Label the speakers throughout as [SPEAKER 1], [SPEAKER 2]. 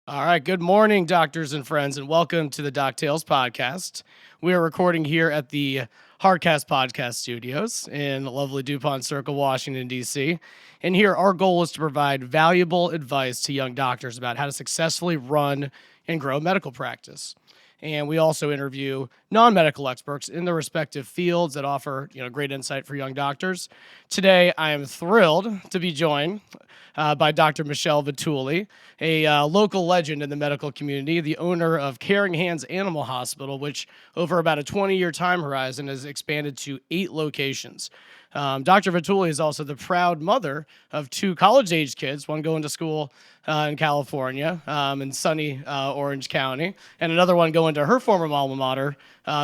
[SPEAKER 1] All right. Good morning, doctors and friends, and welcome to the DocTales podcast. We are recording here at the Hardcast Podcast Studios in lovely DuPont Circle, Washington, D.C. And here, our goal is to provide valuable advice to young doctors about how to successfully run and grow medical practice. And we also interview non-medical experts in their respective fields that offer, great insight for young doctors. Today, I am thrilled to be joined by Dr. Michelle Vitulli, a local legend in the medical community, the owner of Caring Hands Animal Hospital, which over about a 20-year time horizon has expanded to 8 locations. Dr. Vitulli is also the proud mother of 2 college-age kids, one going to school in California, in sunny Orange County, and another one going to her former alma mater,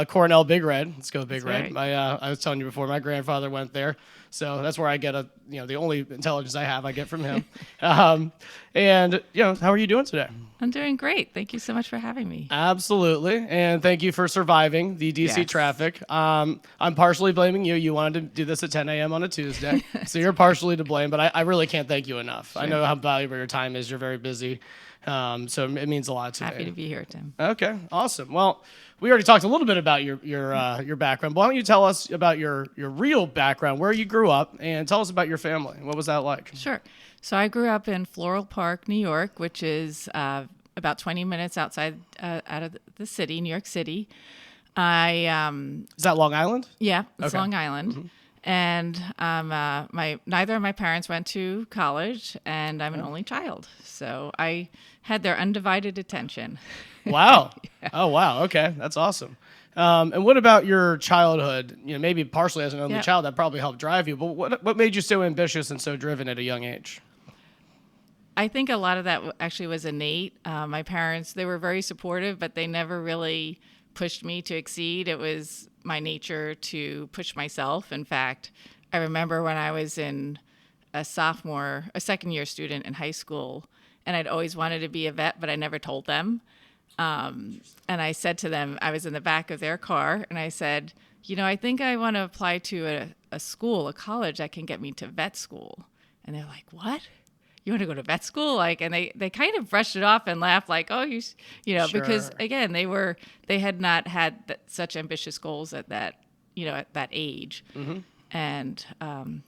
[SPEAKER 1] Cornell Big Red. Let's go Big Red.
[SPEAKER 2] Right.
[SPEAKER 1] I was telling you before, my grandfather went there, so that's where I get the only intelligence I have, I get from him. How are you doing today?
[SPEAKER 2] I'm doing great. Thank you so much for having me.
[SPEAKER 1] Absolutely, and thank you for surviving the DC
[SPEAKER 2] Yes.
[SPEAKER 1] traffic. I'm partially blaming you. You wanted to do this at 10 a.m. on a Tuesday, so you're partially to blame, but I really can't thank you enough. I know how valuable your time is. You're very busy, so it means a lot to me.
[SPEAKER 2] Happy to be here, Tim.
[SPEAKER 1] Okay, awesome. Well, we already talked a little bit about your background. Why don't you tell us about your real background, where you grew up, and tell us about your family. What was that like?
[SPEAKER 2] Sure. So I grew up in Floral Park, New York, which is about 20 minutes out of the city, New York City.
[SPEAKER 1] Is that Long Island?
[SPEAKER 2] Yeah, it's
[SPEAKER 1] Okay.
[SPEAKER 2] Long Island.
[SPEAKER 1] Mm-hmm.
[SPEAKER 2] And neither of my parents went to college, and I'm an only child. So I had their undivided attention.
[SPEAKER 1] Wow. Oh, wow. Okay, that's awesome. And what about your childhood? Maybe partially as an only
[SPEAKER 2] Yeah.
[SPEAKER 1] child, that probably helped drive you. But what made you so ambitious and so driven at a young age?
[SPEAKER 2] I think a lot of that actually was innate. My parents, they were very supportive, but they never really pushed me to exceed. It was my nature to push myself. In fact, I remember when I was a second year student in high school, and I'd always wanted to be a vet, but I never told them. And I said to them, I was in the back of their car, and I said, I think I want to apply to a college that can get me to vet school. And they're like, what? You want to go to vet school? And they kind of brushed it off and laughed like, oh,
[SPEAKER 1] Sure.
[SPEAKER 2] because again, they had not had such ambitious goals at that age.
[SPEAKER 1] Mm-hmm.
[SPEAKER 2] And,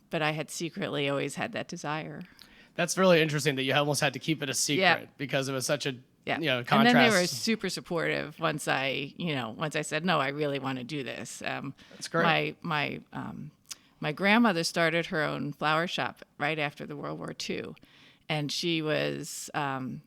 [SPEAKER 2] but I had secretly always had that desire.
[SPEAKER 1] That's really interesting that you almost had to keep it a secret
[SPEAKER 2] Yeah.
[SPEAKER 1] because it was such a contrast.
[SPEAKER 2] And then they were super supportive once I said, no, I really want to do this.
[SPEAKER 1] That's great.
[SPEAKER 2] My grandmother started her own flower shop right after the World War II. And she was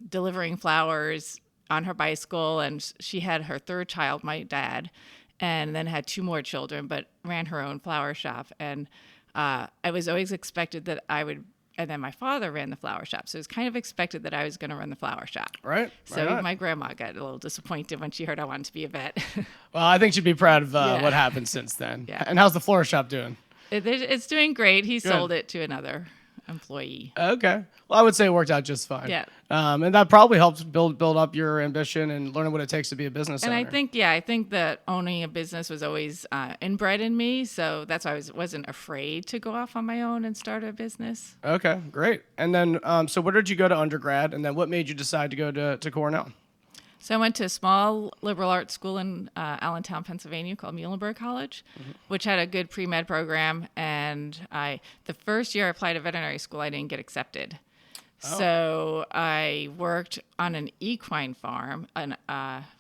[SPEAKER 2] delivering flowers on her bicycle, and she had her third child, my dad, and then had 2 more children, but ran her own flower shop. And I was always expected that I would, and then my father ran the flower shop. So it was kind of expected that I was going to run the flower shop.
[SPEAKER 1] Right.
[SPEAKER 2] So
[SPEAKER 1] Right on.
[SPEAKER 2] my grandma got a little disappointed when she heard I wanted to be a vet.
[SPEAKER 1] Well, I think she'd be proud of
[SPEAKER 2] Yeah.
[SPEAKER 1] what happened since then.
[SPEAKER 2] Yeah.
[SPEAKER 1] And how's the flower shop doing?
[SPEAKER 2] It's doing great. He
[SPEAKER 1] Good.
[SPEAKER 2] sold it to another employee.
[SPEAKER 1] Okay. Well, I would say it worked out just fine.
[SPEAKER 2] Yeah.
[SPEAKER 1] And that probably helped build up your ambition and learning what it takes to be a business
[SPEAKER 2] And
[SPEAKER 1] owner.
[SPEAKER 2] I think that owning a business was always inbred in me. So that's why I wasn't afraid to go off on my own and start a business.
[SPEAKER 1] Okay, great. And then, so where did you go to undergrad? And then what made you decide to go to Cornell?
[SPEAKER 2] So I went to a small liberal arts school in Allentown, Pennsylvania called Muhlenberg College, which had a good pre-med program. And the first year I applied to veterinary school, I didn't get accepted. So I worked on an equine farm in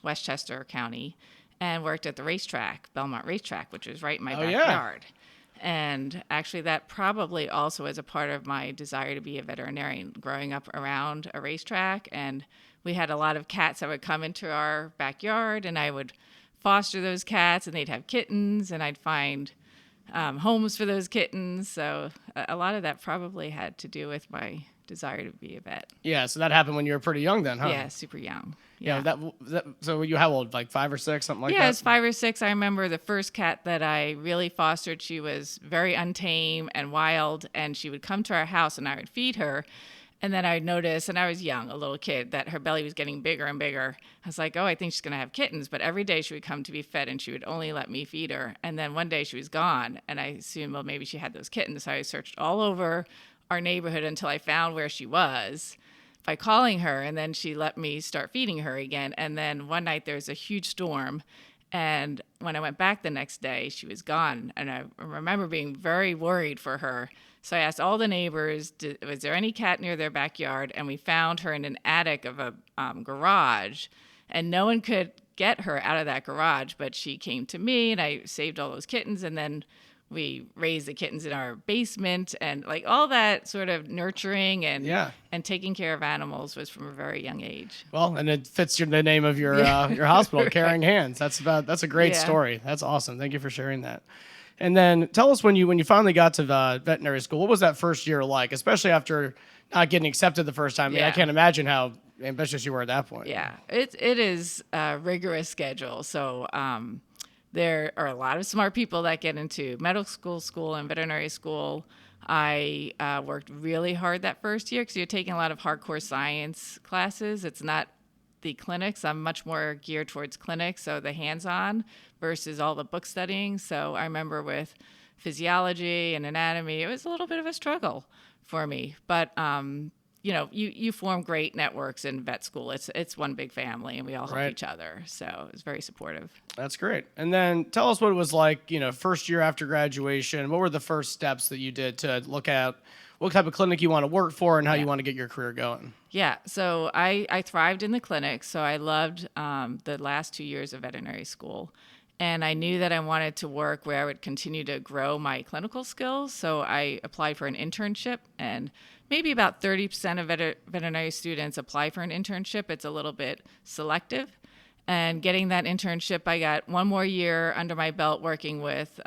[SPEAKER 2] Westchester County and worked at the racetrack, Belmont Racetrack, which was right in my backyard. And actually that probably also was a part of my desire to be a veterinarian, growing up around a racetrack. And we had a lot of cats that would come into our backyard, and I would foster those cats, and they'd have kittens, and I'd find homes for those kittens. So a lot of that probably had to do with my desire to be a vet.
[SPEAKER 1] Yeah, so that happened when you were pretty young then, huh?
[SPEAKER 2] Yeah, super young.
[SPEAKER 1] Yeah. So you how old? Like 5 or 6, something like that?
[SPEAKER 2] Yeah, I was 5 or 6. I remember the first cat that I really fostered. She was very untamed and wild, and she would come to our house, and I would feed her. And then I'd notice, and I was young, a little kid, that her belly was getting bigger and bigger. I was like, oh, I think she's going to have kittens. But every day she would come to be fed, and she would only let me feed her. And then one day she was gone, and I assumed, well, maybe she had those kittens. So I searched all over our neighborhood until I found where she was. by calling her, and then she let me start feeding her again. And then one night there was a huge storm, and when I went back the next day, she was gone. And I remember being very worried for her. So I asked all the neighbors, was there any cat near their backyard? And we found her in an attic of a garage, and no one could get her out of that garage, but she came to me, and I saved all those kittens, and then we raised the kittens in our basement, and like all that sort of nurturing and taking care of animals was from a very young age.
[SPEAKER 1] Well, and it fits the name of your hospital,
[SPEAKER 2] Right.
[SPEAKER 1] Caring Hands. That's a great story. That's awesome. Thank you for sharing that. And then tell us when you finally got to veterinary school, what was that first year like, especially after not getting accepted the first time? I mean, I can't imagine how ambitious you were at that point.
[SPEAKER 2] Yeah, it is a rigorous schedule. So there are a lot of smart people that get into medical school and veterinary school. I worked really hard that first year because you're taking a lot of hardcore science classes. It's not the clinics. I'm much more geared towards clinics, so the hands-on versus all the book studying. So I remember with physiology and anatomy, it was a little bit of a struggle for me. But you form great networks in vet school. It's one big family, and we all help each other. So it's very supportive.
[SPEAKER 1] That's great. And then tell us what it was like, first year after graduation. What were the first steps that you did to look at what type of clinic you want to work for and how you want to get your career going?
[SPEAKER 2] Yeah, so I thrived in the clinic. So I loved the last 2 years of veterinary school. And I knew that I wanted to work where I would continue to grow my clinical skills. So I applied for an internship, and maybe about 30% of veterinary students apply for an internship. It's a little bit selective. And getting that internship, I got one more year under my belt working with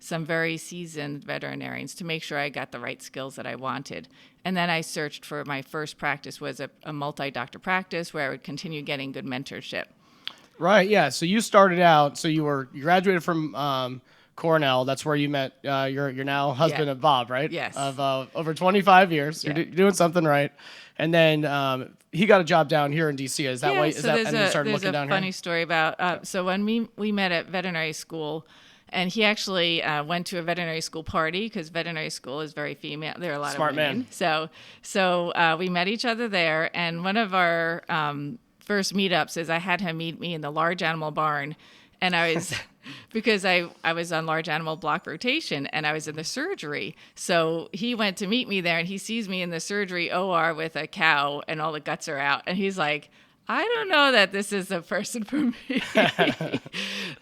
[SPEAKER 2] some very seasoned veterinarians to make sure I got the right skills that I wanted. And then I searched for my first practice was a multi-doctor practice where I would continue getting good mentorship.
[SPEAKER 1] Right, yeah. So you started out, you graduated from Cornell. That's where you met your now husband of Bob, right?
[SPEAKER 2] Yes.
[SPEAKER 1] Of over 25 years. You're doing something right. And then he got a job down here in DC. Is that why? And you started looking down here?
[SPEAKER 2] There's a funny story about, so when we met at veterinary school, and he actually went to a veterinary school party because veterinary school is very female. There are a lot
[SPEAKER 1] Smart
[SPEAKER 2] of women.
[SPEAKER 1] man.
[SPEAKER 2] So we met each other there, and one of our first meetups is I had him meet me in the large animal barn, and I was because I was on large animal block rotation, and I was in the surgery. So he went to meet me there, and he sees me in the surgery OR with a cow, and all the guts are out, and he's like, I don't know that this is the person for me.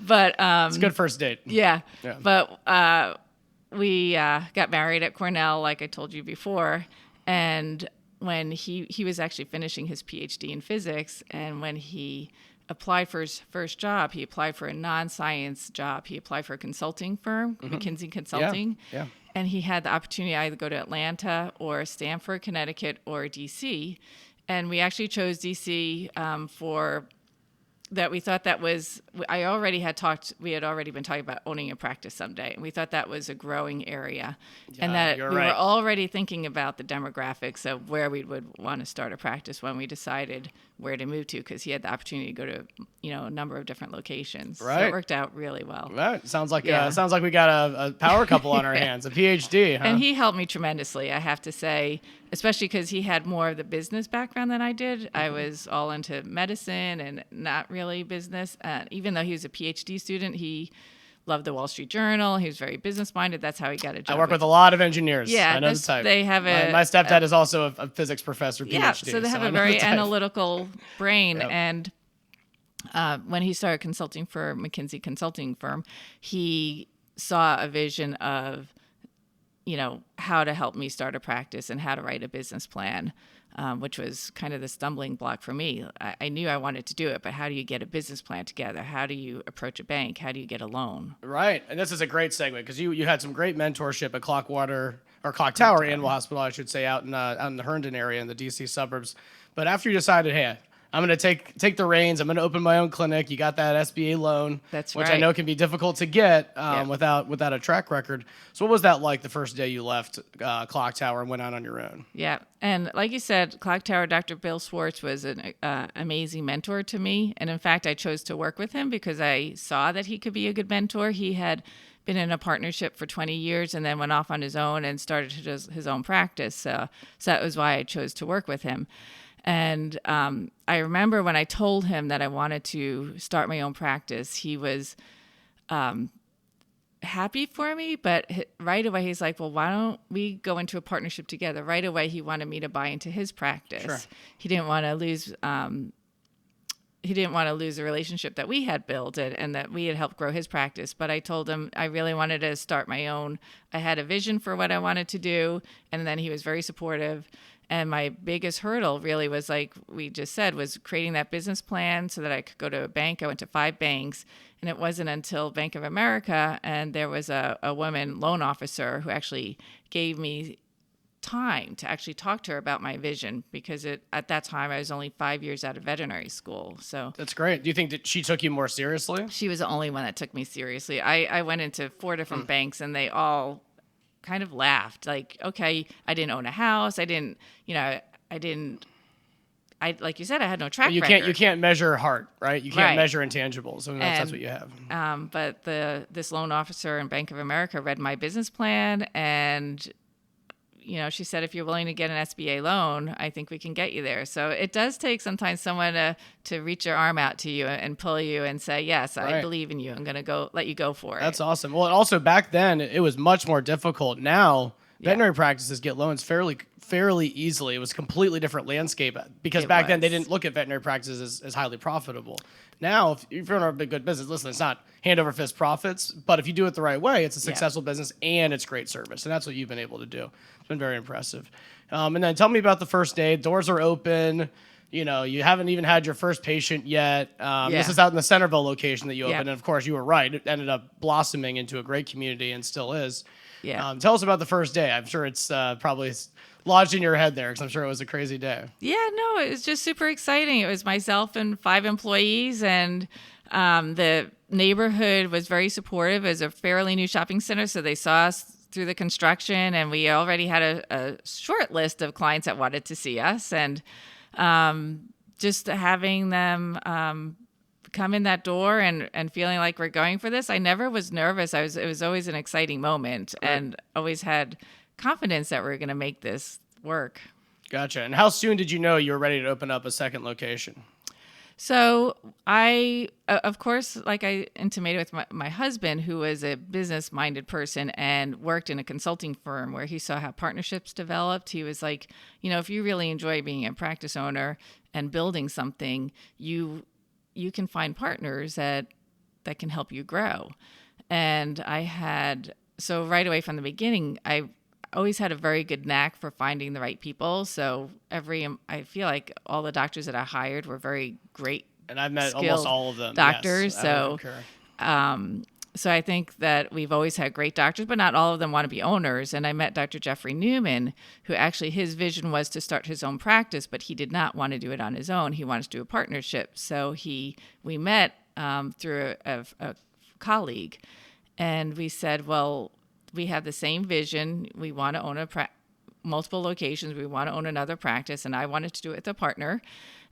[SPEAKER 2] But
[SPEAKER 1] it's a good first date.
[SPEAKER 2] Yeah. But we got married at Cornell, like I told you before, and when he was actually finishing his PhD in physics, and when he applied for his first job, he applied for a non-science job. He applied for a consulting firm, McKinsey Consulting.
[SPEAKER 1] Yeah.
[SPEAKER 2] And he had the opportunity to either go to Atlanta or Stamford, Connecticut, or DC. And we actually chose DC for that. We thought that was, we had already been talking about owning a practice someday. And we thought that was a growing area. And that we were already thinking about the demographics of where we would want to start a practice when we decided where to move to, because he had the opportunity to go to, a number of different locations.
[SPEAKER 1] Right.
[SPEAKER 2] So it worked out really well.
[SPEAKER 1] Right. Sounds like we got a power couple on our hands, a PhD. Huh?
[SPEAKER 2] And he helped me tremendously, I have to say, especially because he had more of the business background than I did. I was all into medicine and not really business. Even though he was a PhD student, he loved the Wall Street Journal. He was very business-minded. That's how he got a job.
[SPEAKER 1] I work with a lot of engineers.
[SPEAKER 2] Yeah,
[SPEAKER 1] I know the type.
[SPEAKER 2] They have
[SPEAKER 1] my stepdad is also a physics professor, PhD.
[SPEAKER 2] Yeah, so they have a very analytical brain. Yep. And when he started consulting for McKinsey Consulting Firm, he saw a vision of, how to help me start a practice and how to write a business plan, which was kind of the stumbling block for me. I knew I wanted to do it, but how do you get a business plan together? How do you approach a bank? How do you get a loan? Right.
[SPEAKER 1] And this is a great segue because you had some great mentorship at Clock Tower Animal Hospital, I should say, out in the Herndon area in the DC suburbs. But after you decided, hey, I'm going to take the reins. I'm going to open my own clinic. You got that SBA loan,
[SPEAKER 2] That's
[SPEAKER 1] which
[SPEAKER 2] right.
[SPEAKER 1] I know can be difficult to get without a track record. So what was that like the first day you left Clock Tower and went out on your own?
[SPEAKER 2] Yeah. And like you said, Clock Tower, Dr. Bill Swartz was an amazing mentor to me. And in fact, I chose to work with him because I saw that he could be a good mentor. He had been in a partnership for 20 years and then went off on his own and started his own practice. So that was why I chose to work with him. And I remember when I told him that I wanted to start my own practice, he was happy for me, but right away he's like, well, why don't we go into a partnership together? Right away he wanted me to buy into his practice.
[SPEAKER 1] Sure.
[SPEAKER 2] He didn't want to lose the relationship that we had built and that we had helped grow his practice. But I told him I really wanted to start my own. I had a vision for what I wanted to do, and then he was very supportive. And my biggest hurdle really was, like we just said, was creating that business plan so that I could go to a bank. I went to 5 banks, and it wasn't until Bank of America, and there was a woman loan officer who actually gave me time to actually talk to her about my vision, because at that time I was only 5 years out of veterinary school. So
[SPEAKER 1] That's great. Do you think that she took you more seriously?
[SPEAKER 2] she was the only one that took me seriously. I went into 4 different banks, and they all kind of laughed, like, okay, I didn't own a house. Like you said, I had no track record.
[SPEAKER 1] You can't measure heart, right? You can't
[SPEAKER 2] Right.
[SPEAKER 1] measure intangibles. I mean, that's what you have.
[SPEAKER 2] But this loan officer in Bank of America read my business plan, and she said, if you're willing to get an SBA loan, I think we can get you there. So it does take sometimes someone to reach their arm out to you and pull you and say, yes, I believe in you. I'm going to let you go for it.
[SPEAKER 1] That's awesome. Well, and also back then it was much more difficult. Now veterinary practices get loans fairly easily. It was a completely different landscape because back then they didn't look at veterinary practices as highly profitable. Now, if you're in a good business, listen, it's not hand over fist profits, but if you do it the right way, it's a successful business and it's great service. And that's what you've been able to do. It's been very impressive. And then tell me about the first day. Doors are open. You haven't even had your first patient yet. This is out in the Centerville location that you opened. And of course, you were right. It ended up blossoming into a great community and still is.
[SPEAKER 2] Yeah.
[SPEAKER 1] Tell us about the first day. I'm sure it's probably lodged in your head there because I'm sure it was a crazy day.
[SPEAKER 2] Yeah, no, it was just super exciting. It was myself and 5 employees, and the neighborhood was very supportive. It was a fairly new shopping center, so they saw us through the construction, and we already had a short list of clients that wanted to see us. And just having them come in that door and feeling like we're going for this, I never was nervous. It was always an exciting moment, and always had confidence that we're going to make this work.
[SPEAKER 1] Gotcha. And how soon did you know you were ready to open up a second location?
[SPEAKER 2] So I, of course, like I intimated with my husband, who was a business-minded person and worked in a consulting firm where he saw how partnerships developed. He was like, if you really enjoy being a practice owner and building something, you can find partners that can help you grow. And so right away from the beginning, I always had a very good knack for finding the right people. So I feel like all the doctors that I hired were very great. And I've met almost all of them. Doctors. Yes, so I think that we've always had great doctors, but not all of them want to be owners. And I met Dr. Jeffrey Newman, who actually his vision was to start his own practice, but he did not want to do it on his own. He wanted to do a partnership. So we met through a colleague, and we said, well, we have the same vision. We want to own multiple locations. We want to own another practice, and I wanted to do it with a partner.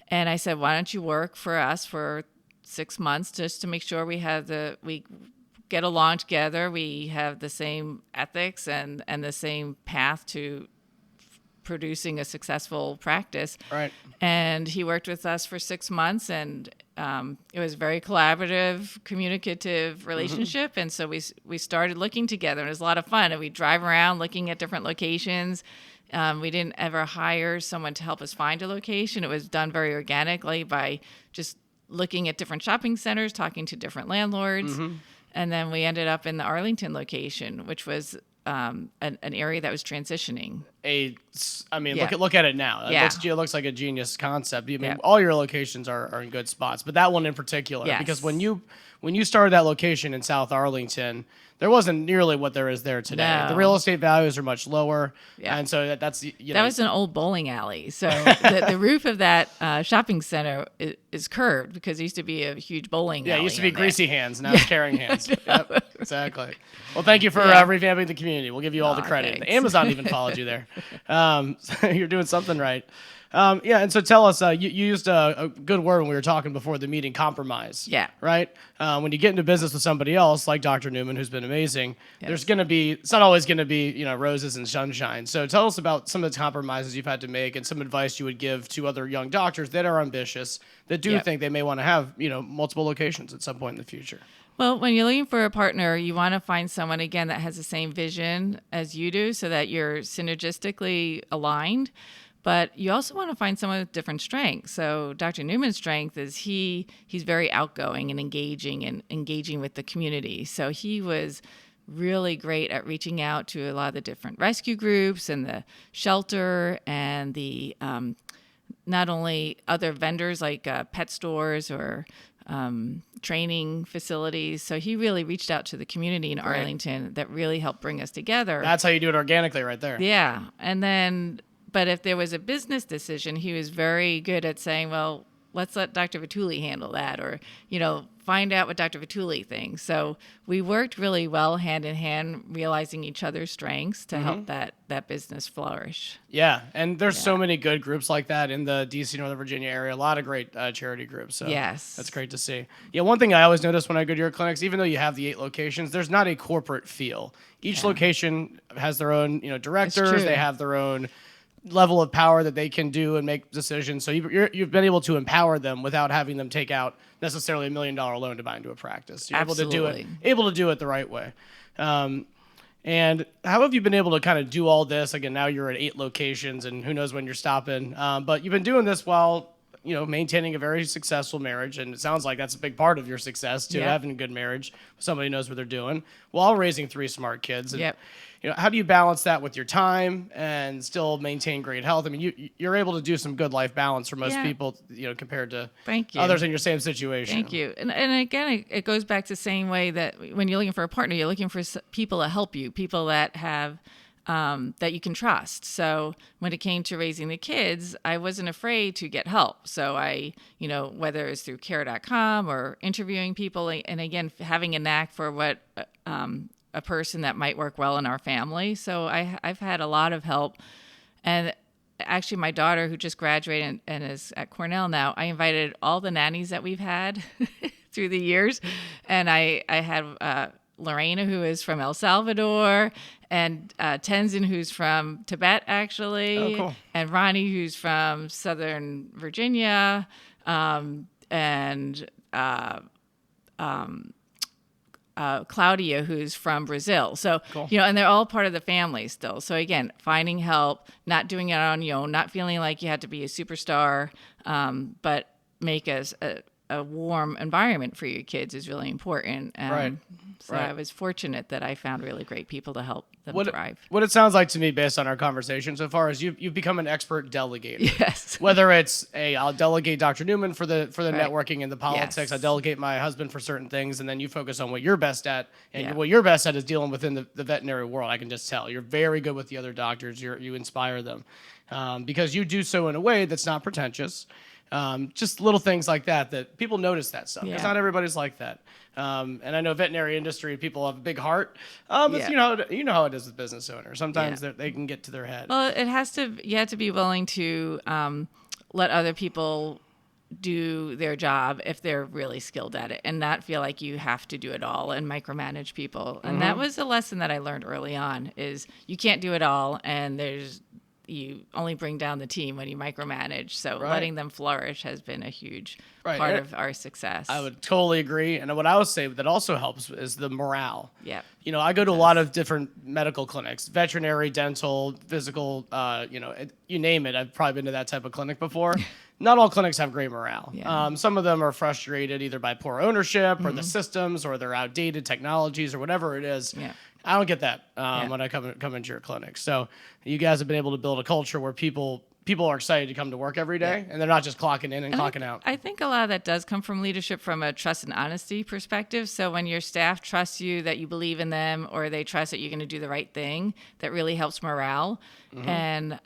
[SPEAKER 2] And I said, why don't you work for us for 6 months just to make sure we get along together. We have the same ethics and the same path to producing a successful practice.
[SPEAKER 1] Right.
[SPEAKER 2] And he worked with us for 6 months, and it was a very collaborative, communicative relationship. And so we started looking together, and it was a lot of fun. And we drive around looking at different locations. We didn't ever hire someone to help us find a location. It was done very organically by just looking at different shopping centers, talking to different landlords. And then we ended up in the Arlington location, which was an area that was transitioning.
[SPEAKER 1] look at it now. It looks like a genius concept. I mean, all your locations are in good spots, but that one in particular, because when you started that location in South Arlington, there wasn't nearly what there is there today.
[SPEAKER 2] No.
[SPEAKER 1] The real estate values are much lower, and so that
[SPEAKER 2] was an old bowling alley. So the roof of that shopping center is curved because it used to be a huge bowling alley.
[SPEAKER 1] Yeah, it used to be greasy hands, now it's caring hands. Yep, exactly. Well, thank you for revamping the community. We'll give you all the credit.
[SPEAKER 2] Thanks.
[SPEAKER 1] Amazon even followed you there. So you're doing something right. And so tell us, you used a good word when we were talking before the meeting, compromise.
[SPEAKER 2] Yeah.
[SPEAKER 1] Right? When you get into business with somebody else, like Dr. Newman, who's been amazing, it's not always going to be, roses and sunshine. So tell us about some of the compromises you've had to make and some advice you would give to other young doctors that are ambitious, that do think they may want to have, multiple locations at some point in the future.
[SPEAKER 2] Well, when you're looking for a partner, you want to find someone, again, that has the same vision as you do so that you're synergistically aligned. But you also want to find someone with different strengths. So Dr. Newman's strength is he's very outgoing and engaging with the community. So he was really great at reaching out to a lot of the different rescue groups and the shelter and the not only other vendors like pet stores or training facilities. So he really reached out to the community in Arlington that really helped bring us together.
[SPEAKER 1] That's how you do it organically right there.
[SPEAKER 2] Yeah. And then, but if there was a business decision, he was very good at saying, well, let's let Dr. Vitulli handle that, or, find out what Dr. Vitulli thinks. So we worked really well hand in hand, realizing each other's strengths to help that business flourish.
[SPEAKER 1] Yeah, and there's so many good groups like that in the D.C., Northern Virginia area, a lot of great charity groups. So that's great to see. Yeah, one thing I always notice when I go to your clinics, even though you have the 8 locations, there's not a corporate feel. Each location has their own, directors. They have their own level of power that they can do and make decisions. So you've been able to empower them without having them take out necessarily $1 million loan to buy into a practice. You're able to do it the right way. And how have you been able to kind of do all this? Again, now you're at 8 locations, and who knows when you're stopping. But you've been doing this while maintaining a very successful marriage, and it sounds like that's a big part of your success too, having a good marriage. Somebody knows what they're doing, while raising 3 smart kids. And, how do you balance that with your time and still maintain great health? I mean, you're able to do some good life balance for most people, compared to others in your same situation.
[SPEAKER 2] Thank you. And again, it goes back to the same way that when you're looking for a partner, you're looking for people to help you, people that have that you can trust. So when it came to raising the kids, I wasn't afraid to get help. So I, whether it's through care.com or interviewing people, and again, having a knack for what a person that might work well in our family. So I've had a lot of help. And actually, my daughter, who just graduated and is at Cornell now, I invited all the nannies that we've had through the years. And I had Lorena, who is from El Salvador, and Tenzin, who's from Tibet, actually.
[SPEAKER 1] Oh, cool.
[SPEAKER 2] And Ronnie, who's from Southern Virginia, and Claudia, who's from Brazil. So,
[SPEAKER 1] cool.
[SPEAKER 2] And they're all part of the family still. So again, finding help, not doing it on your own, not feeling like you had to be a superstar, but make a warm environment for your kids is really important. So I was fortunate that I found really great people to help them thrive.
[SPEAKER 1] What it sounds like to me, based on our conversation so far, is you've become an expert delegator.
[SPEAKER 2] Yes.
[SPEAKER 1] Whether it's I'll delegate Dr. Newman for the networking and the politics.
[SPEAKER 2] Yes.
[SPEAKER 1] I delegate my husband for certain things, and then you focus on what you're best at. And what you're best at is dealing within the veterinary world. I can just tell you're very good with the other doctors. You inspire them because you do so in a way that's not pretentious. Just little things like that people notice that stuff, because not everybody's like that. And I know veterinary industry people have a big heart. But you know how it is with business owners. Sometimes they can get to their head.
[SPEAKER 2] Well, you have to be willing to let other people do their job if they're really skilled at it, and not feel like you have to do it all and micromanage people. And that was a lesson that I learned early on, is you can't do it all, and you only bring down the team when you micromanage. So letting them flourish has been a huge part of our success. I
[SPEAKER 1] would totally agree. And what I would say that also helps is the morale.
[SPEAKER 2] Yeah.
[SPEAKER 1] I go to a lot of different medical clinics, veterinary, dental, physical, you name it. I've probably been to that type of clinic before. Not all clinics have great morale. Yeah. Some of them are frustrated either by poor ownership or the systems or their outdated technologies or whatever it is. Yeah. I don't get that
[SPEAKER 2] Yeah.
[SPEAKER 1] when I come into your clinic. So you guys have been able to build a culture where people are excited to come to work every day, and they're not just clocking in and clocking out.
[SPEAKER 2] I think a lot of that does come from leadership from a trust and honesty perspective. So when your staff trusts you that you believe in them, or they trust that you're going to do the right thing, that really helps morale. And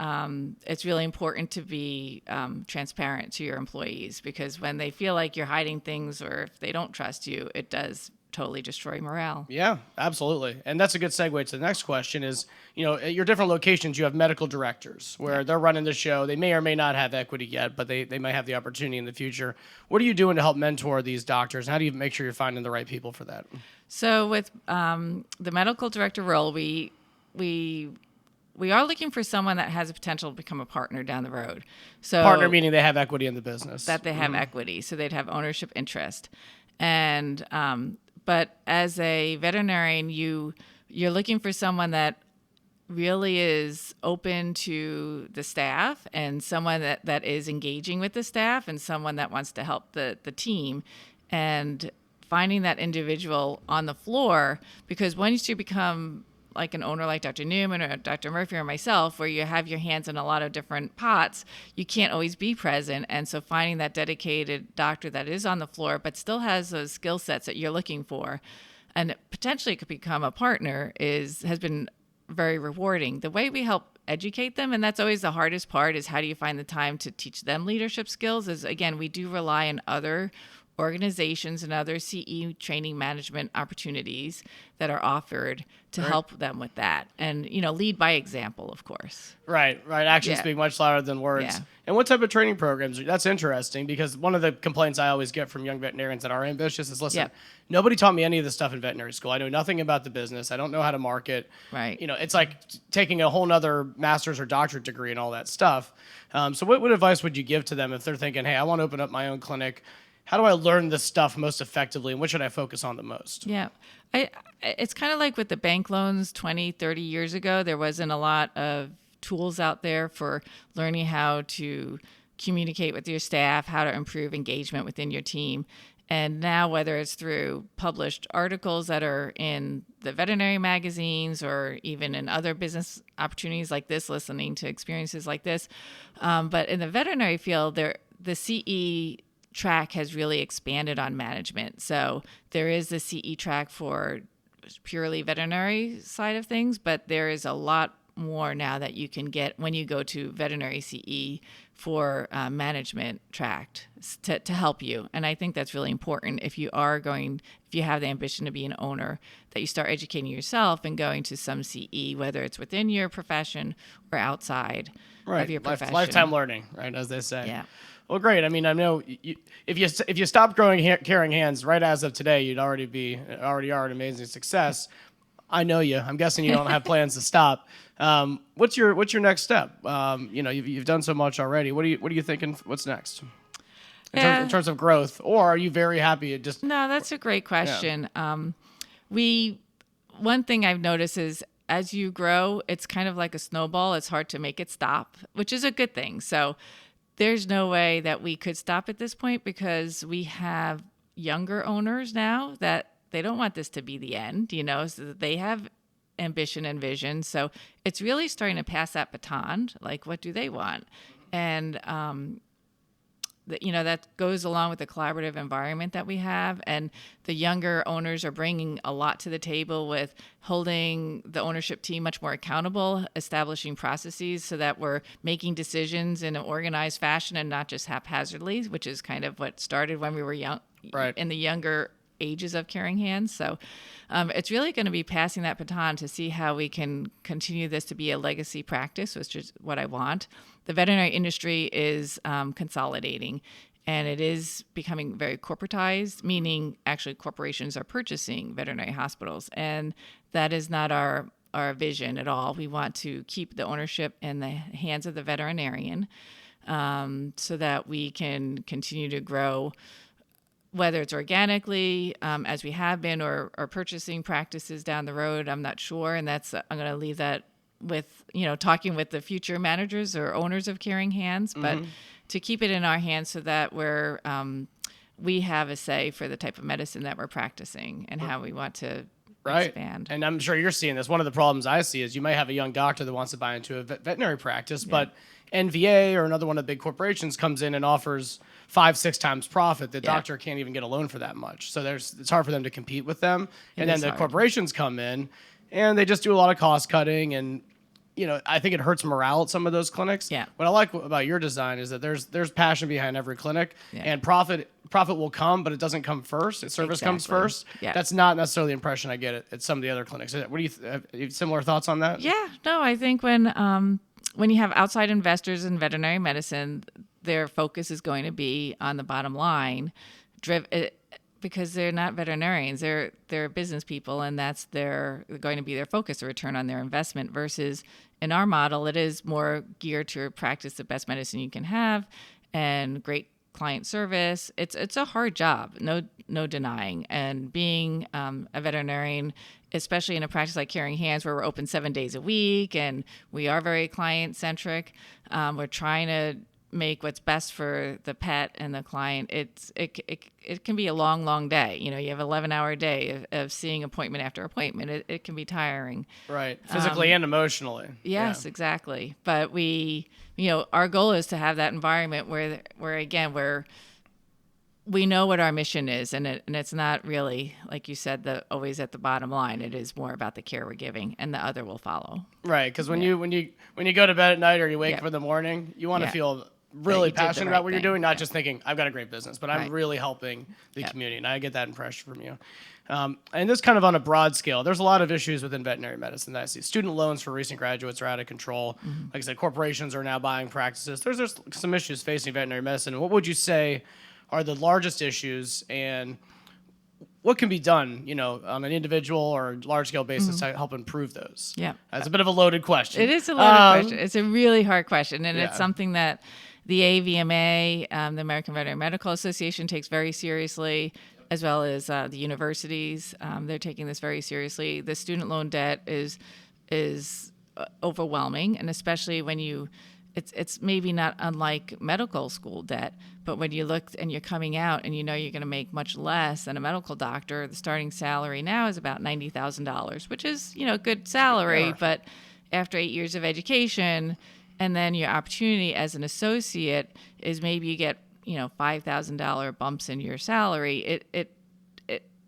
[SPEAKER 2] it's really important to be transparent to your employees, because when they feel like you're hiding things, or if they don't trust you, it does totally destroy morale.
[SPEAKER 1] Yeah, absolutely. And that's a good segue to the next question is, at your different locations, you have medical directors where they're running the show. They may or may not have equity yet, but they might have the opportunity in the future. What are you doing to help mentor these doctors? How do you make sure you're finding the right people for that?
[SPEAKER 2] So with the medical director role, we are looking for someone that has the potential to become a partner down the road. So
[SPEAKER 1] Partner meaning they have equity in the business.
[SPEAKER 2] that they have equity, so they'd have ownership interest. And but as a veterinarian, you're looking for someone that really is open to the staff, and someone that is engaging with the staff, and someone that wants to help the team, and finding that individual on the floor. Because once you become like an owner like Dr. Newman or Dr. Murphy or myself, where you have your hands in a lot of different pots, you can't always be present. And so finding that dedicated doctor that is on the floor but still has those skill sets that you're looking for, and potentially could become a partner, has been very rewarding. The way we help educate them, and that's always the hardest part, is how do you find the time to teach them leadership skills? Is, again, we do rely on other organizations and other CE training management opportunities that are offered to help them with that. And, lead by example, of course.
[SPEAKER 1] Right. Actions speak much louder than words.
[SPEAKER 2] Yeah.
[SPEAKER 1] And what type of training programs? That's interesting, because one of the complaints I always get from young veterinarians that are ambitious is, listen, nobody taught me any of this stuff in veterinary school. I know nothing about the business. I don't know how to market.
[SPEAKER 2] Right.
[SPEAKER 1] It's like taking a whole nother master's or doctorate degree and all that stuff. So what advice would you give to them if they're thinking, hey, I want to open up my own clinic? How do I learn this stuff most effectively, and what should I focus on the most?
[SPEAKER 2] Yeah. It's kind of like with the bank loans 20, 30 years ago. There wasn't a lot of tools out there for learning how to communicate with your staff, how to improve engagement within your team. And now, whether it's through published articles that are in the veterinary magazines, or even in other business opportunities like this, listening to experiences like this. But in the veterinary field, the CE track has really expanded on management. So there is the CE track for purely veterinary side of things, but there is a lot more now that you can get when you go to veterinary CE for management track to help you. And I think that's really important if you have the ambition to be an owner, that you start educating yourself and going to some CE, whether it's within your profession or outside of your profession.
[SPEAKER 1] Lifetime learning, right, as they say.
[SPEAKER 2] Yeah.
[SPEAKER 1] Well, great. I mean, I know if you stopped carrying hands right as of today, you'd already are an amazing success. I know you. I'm guessing you don't have plans to stop. What's your next step? You've done so much already. What are you thinking? What's next in terms of growth? Or are you very happy?
[SPEAKER 2] No, that's a great question. One thing I've noticed is, as you grow, it's kind of like a snowball. It's hard to make it stop, which is a good thing. So there's no way that we could stop at this point, because we have younger owners now that they don't want this to be the end, so that they have ambition and vision. So it's really starting to pass that baton. Like, what do they want? And that goes along with the collaborative environment that we have. And the younger owners are bringing a lot to the table with holding the ownership team much more accountable, establishing processes so that we're making decisions in an organized fashion and not just haphazardly, which is kind of what started when we were young, in the younger ages of carrying hands. So it's really going to be passing that baton to see how we can continue this to be a legacy practice, which is what I want. The veterinary industry is consolidating, and it is becoming very corporatized, meaning actually corporations are purchasing veterinary hospitals. And that is not our vision at all. We want to keep the ownership in the hands of the veterinarian, so that we can continue to grow, whether it's organically, as we have been, or purchasing practices down the road. I'm not sure. And I'm going to leave that with, talking with the future managers or owners of Caring Hands, but to keep it in our hands so that we have a say for the type of medicine that we're practicing and how we want to expand.
[SPEAKER 1] And I'm sure you're seeing this. One of the problems I see is you might have a young doctor that wants to buy into a veterinary practice, but NVA or another one of the big corporations comes in and offers 5-6 times profit. The doctor can't even get a loan for that much. So it's hard for them to compete with them. And then the corporations come in and they just do a lot of cost cutting, and I think it hurts morale at some of those clinics.
[SPEAKER 2] Yeah.
[SPEAKER 1] What I like about your design is that there's passion behind every clinic, and profit will come, but it doesn't come first. Service comes first.
[SPEAKER 2] Yeah.
[SPEAKER 1] That's not necessarily the impression I get at some of the other clinics. What do you have similar thoughts on that?
[SPEAKER 2] Yeah. No, I think when you have outside investors in veterinary medicine, their focus is going to be on the bottom line, because they're not veterinarians. They're business people, and that's going to be their focus, a return on their investment, versus in our model, it is more geared to practice the best medicine you can have and great client service. It's a hard job, no denying. And being a veterinarian, especially in a practice like Caring Hands, where we're open 7 days a week and we are very client centric, we're trying to make what's best for the pet and the client. It can be a long day. You have 11-hour day of seeing appointment after appointment. It can be tiring.
[SPEAKER 1] Right. Physically and emotionally.
[SPEAKER 2] Yes, exactly. But our goal is to have that environment where we know what our mission is, and it's not really, like you said, always at the bottom line. It is more about the care we're giving, and the other will follow.
[SPEAKER 1] Right, because when you go to bed at night or you wake up in the morning, you want to feel really passionate about what you're doing, not just thinking, I've got a great business, but I'm really helping the community, and I get that impression from you. And this kind of on a broad scale, there's a lot of issues within veterinary medicine that I see. Student loans for recent graduates are out of control. Mm-hmm. Like I said, corporations are now buying practices. There's some issues facing veterinary medicine. What would you say are the largest issues, and what can be done, on an individual or large-scale basis to help improve those?
[SPEAKER 2] Yeah.
[SPEAKER 1] That's a bit of a loaded question.
[SPEAKER 2] It is a loaded question. It's a really hard question, and it's something that the AVMA, the American Veterinary Medical Association, takes very seriously, as well as the universities. They're taking this very seriously. The student loan debt is overwhelming, and especially when it's maybe not unlike medical school debt, but when you look and you're coming out and you're going to make much less than a medical doctor, the starting salary now is about $90,000, which is, a good salary, but after 8 years of education, and then your opportunity as an associate is maybe you get, $5,000 bumps in your salary. It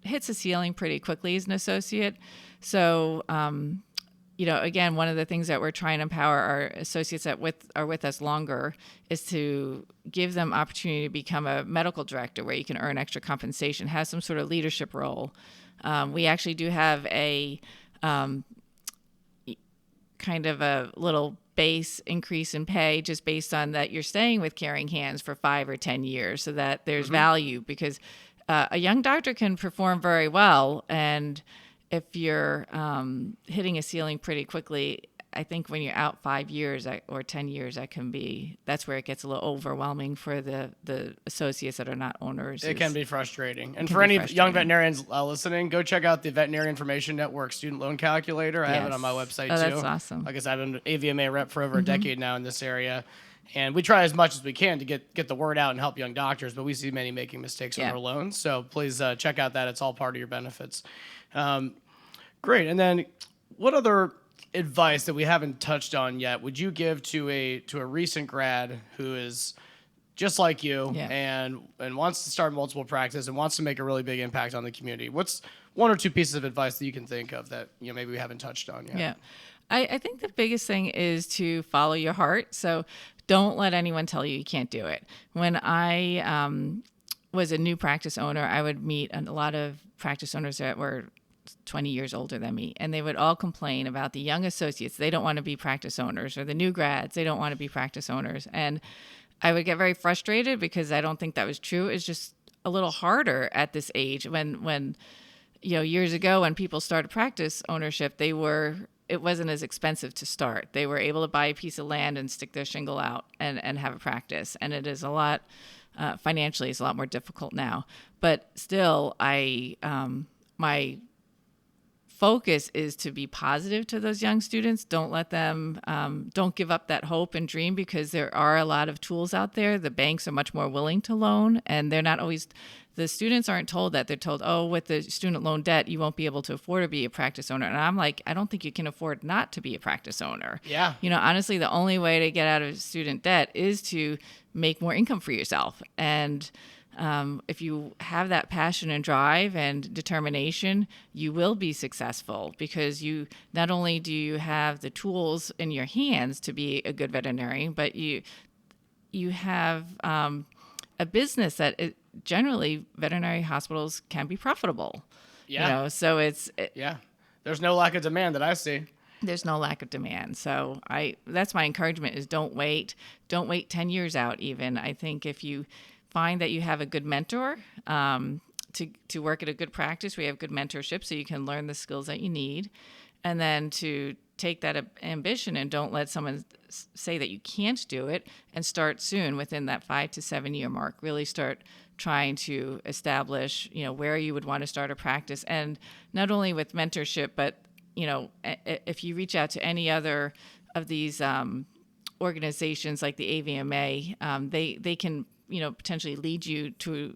[SPEAKER 2] hits a ceiling pretty quickly as an associate. So, again, one of the things that we're trying to empower our associates that are with us longer is to give them opportunity to become a medical director, where you can earn extra compensation, have some sort of leadership role. We actually do have a kind of a little base increase in pay just based on that you're staying with Caring Hands for 5 or 10 years, so that there's value, because a young doctor can perform very well, and if you're hitting a ceiling pretty quickly, I think when you're out 5 years or 10 years, that's where it gets a little overwhelming for the associates that are not owners.
[SPEAKER 1] It can be frustrating. And for any young veterinarians listening, go check out the Veterinary Information Network Student Loan Calculator. I have it on my website too.
[SPEAKER 2] That's awesome.
[SPEAKER 1] Like I said, I've been an AVMA rep for over a decade now in this area. And we try as much as we can to get the word out and help young doctors, but we see many making mistakes on their loans. So please check out that. It's all part of your benefits. Great. And then what other advice that we haven't touched on yet would you give to a recent grad who is just like you and wants to start multiple practice and wants to make a really big impact on the community? What's one or two pieces of advice that you can think of that maybe we haven't touched on yet?
[SPEAKER 2] Yeah. I think the biggest thing is to follow your heart. So don't let anyone tell you can't do it. When I was a new practice owner, I would meet a lot of practice owners that were 20 years older than me, and they would all complain about the young associates. They don't want to be practice owners, or the new grads, they don't want to be practice owners. And I would get very frustrated because I don't think that was true. It's just a little harder at this age. When years ago when people started practice ownership, it wasn't as expensive to start. They were able to buy a piece of land and stick their shingle out and have a practice. And it is a lot, financially, it's a lot more difficult now. But still, my focus is to be positive to those young students. Don't let them, don't give up that hope and dream, because there are a lot of tools out there. The banks are much more willing to loan, and they're not always, the students aren't told that. They're told, oh, with the student loan debt, you won't be able to afford to be a practice owner. And I'm like, I don't think you can afford not to be a practice owner.
[SPEAKER 1] Yeah.
[SPEAKER 2] Honestly, the only way to get out of student debt is to make more income for yourself. And if you have that passion and drive and determination, you will be successful, because you not only do you have the tools in your hands to be a good veterinarian, but you have a business that generally veterinary hospitals can be profitable.
[SPEAKER 1] Yeah.
[SPEAKER 2] So
[SPEAKER 1] yeah. There's no lack of demand that I see.
[SPEAKER 2] There's no lack of demand. So that's my encouragement, is don't wait 10 years out even. I think if you find that you have a good mentor to work at a good practice, we have good mentorship so you can learn the skills that you need, and then to take that ambition and don't let someone say that you can't do it, and start soon within that 5 to 7 year mark. Really start trying to establish, where you would want to start a practice, and not only with mentorship, but if you reach out to any other of these organizations like the AVMA, they can potentially lead you to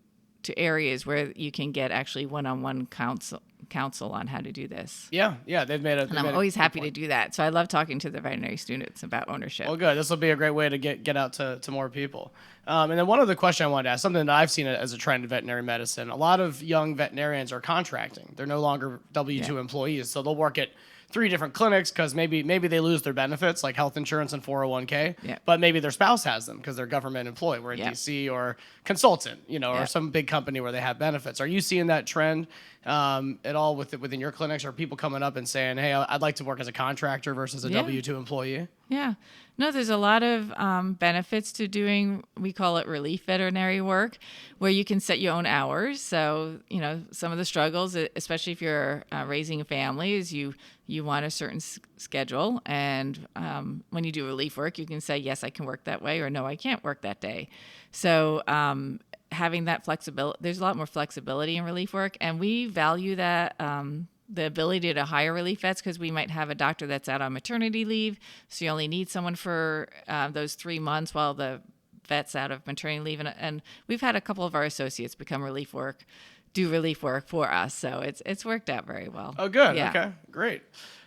[SPEAKER 2] areas where you can get actually one-on-one counsel on how to do this.
[SPEAKER 1] Yeah, they've made it.
[SPEAKER 2] And I'm always happy to do that. So I love talking to the veterinary students about ownership.
[SPEAKER 1] Well, good. This will be a great way to get out to more people. And then one other question I wanted to ask, something that I've seen as a trend in veterinary medicine, a lot of young veterinarians are contracting. They're no longer W-2 employees, so they'll work at 3 different clinics because maybe they lose their benefits like health insurance and 401k, but maybe their spouse has them because they're government employed. We're in DC, or consultant, or some big company where they have benefits. Are you seeing that trend at all within your clinics? Are people coming up and saying, hey, I'd like to work as a contractor versus a W-2 employee?
[SPEAKER 2] Yeah. No, there's a lot of benefits to doing, we call it relief veterinary work, where you can set your own hours. So, some of the struggles, especially if you're raising a family, is you want a certain schedule. And when you do relief work, you can say, yes, I can work that way, or no, I can't work that day. So having that flexibility, there's a lot more flexibility in relief work. And we value that, the ability to hire relief vets, because we might have a doctor that's out on maternity leave. So you only need someone for those 3 months while the vet's out of maternity leave. And we've had a couple of our associates do relief work for us. So it's worked out very well.
[SPEAKER 1] Oh, good.
[SPEAKER 2] Yeah.
[SPEAKER 1] Okay, great.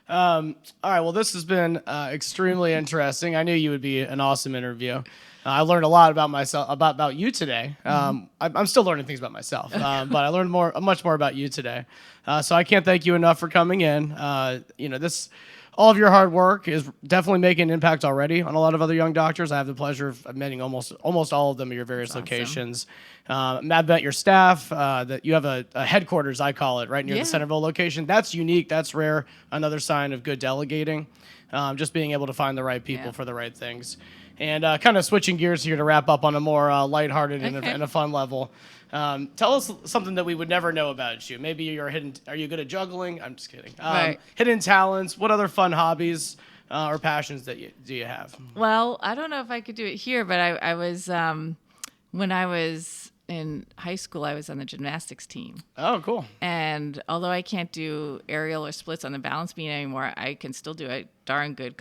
[SPEAKER 1] All right. Well, this has been extremely interesting. I knew you would be an awesome interview. I learned a lot about myself, about you today. I'm still learning things about myself, but I learned much more about you today. So I can't thank you enough for coming in. All of your hard work is definitely making an impact already on a lot of other young doctors. I have the pleasure of meeting almost all of them at your various locations. I've met your staff, that you have a headquarters, I call it, right near the Centerville location. That's unique. That's rare. Another sign of good delegating, just being able to find the right people for the right things. And kind of switching gears here to wrap up on a more lighthearted and a fun level. Tell us something that we would never know about you. Maybe are you good at juggling? I'm just kidding.
[SPEAKER 2] Right.
[SPEAKER 1] Hidden talents. What other fun hobbies or passions do you have?
[SPEAKER 2] Well, I don't know if I could do it here, but I was, when I was in high school, I was on the gymnastics team.
[SPEAKER 1] Oh, cool.
[SPEAKER 2] And although I can't do aerial or splits on the balance beam anymore, I can still do a darn good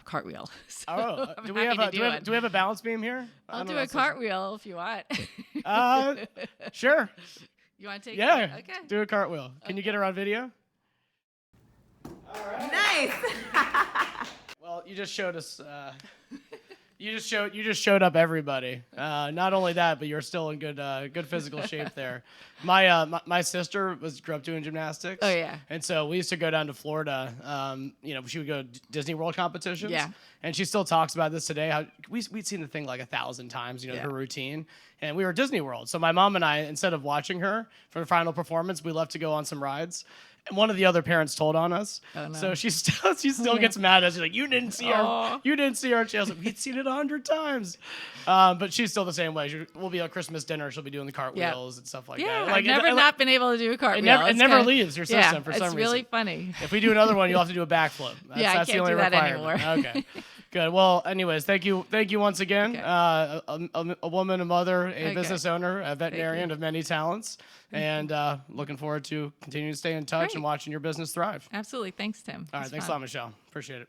[SPEAKER 2] cartwheel. So
[SPEAKER 1] do we have a balance beam here?
[SPEAKER 2] I'll do a cartwheel if you want.
[SPEAKER 1] Sure.
[SPEAKER 2] You want to take it?
[SPEAKER 1] Yeah.
[SPEAKER 2] Okay.
[SPEAKER 1] Do a cartwheel. Can you get her on video?
[SPEAKER 3] All right. Nice.
[SPEAKER 1] Well, you just showed us. You just showed up everybody. Not only that, but you're still in good physical shape there. My sister grew up doing gymnastics.
[SPEAKER 2] Oh yeah.
[SPEAKER 1] And so we used to go down to Florida. She would go to Disney World competitions.
[SPEAKER 2] Yeah.
[SPEAKER 1] And she still talks about this today. How we'd seen the thing like 1,000 times. Her routine. And we were at Disney World. So my mom and I, instead of watching her for the final performance, we left to go on some rides. And one of the other parents told on us. Oh, no. So she still gets mad at us. She's like, you didn't see our channel. Like, we'd seen it 100 times. But she's still the same way. We'll be at Christmas dinner. She'll be doing the cartwheels and stuff like that.
[SPEAKER 2] Yeah, I've never not been able to do a cartwheel.
[SPEAKER 1] It never leaves your system for some reason.
[SPEAKER 2] It's really funny.
[SPEAKER 1] If we do another one, you'll have to do a backflip.
[SPEAKER 2] I can't do that anymore.
[SPEAKER 1] Okay. Good. Well, anyways, thank you once again.
[SPEAKER 2] Okay.
[SPEAKER 1] A woman, a mother, a
[SPEAKER 2] Okay.
[SPEAKER 1] business owner, a veterinarian of many talents, and looking forward to continuing to stay in touch
[SPEAKER 2] Great.
[SPEAKER 1] and watching your business thrive.
[SPEAKER 2] Absolutely. Thanks, Tim.
[SPEAKER 1] All right,
[SPEAKER 2] It's
[SPEAKER 1] thanks a
[SPEAKER 2] fun.
[SPEAKER 1] lot, Michelle. Appreciate it.